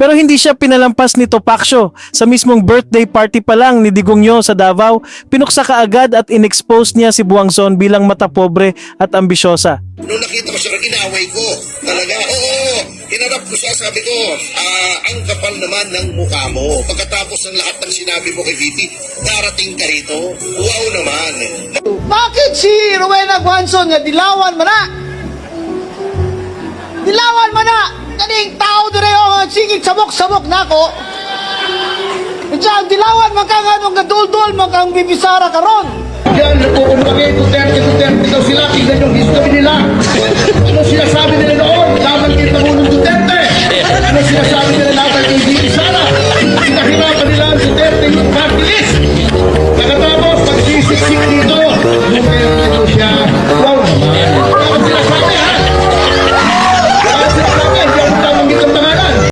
Pero hindi siya pinalampas ni Topacio. Sa mismong birthday party pa lang ni Digongyo sa Davao, pinuksa kaagad at inexpose niya si Buangson bilang mata pobre at ambisyosa. Nung nakita ko siya, inaway ko. Talaga, oo. Hinarap ko siya, sabi ko, ang kapal naman ng mukha mo. Pagkatapos ng lahat ng sinabi mo kay VP, darating ka rito. Wow naman. Bakit si Rowena Guanzon nga dilawan man na? Dilawan man na! Kaning tao dire o sigig sabok-sabok na ako. Diyan, dilawan man ka nga nung gadul-dul man kang bibisara karon. Yan, nagkukumagay, Duterte daw sila, tignan yung history nila. Ano sinasabi nila noon? Laban kay Pangulong Duterte. Ano sinasabi nila laban kay VP Sara? Pinahirapan nila ang Duterte yung party list.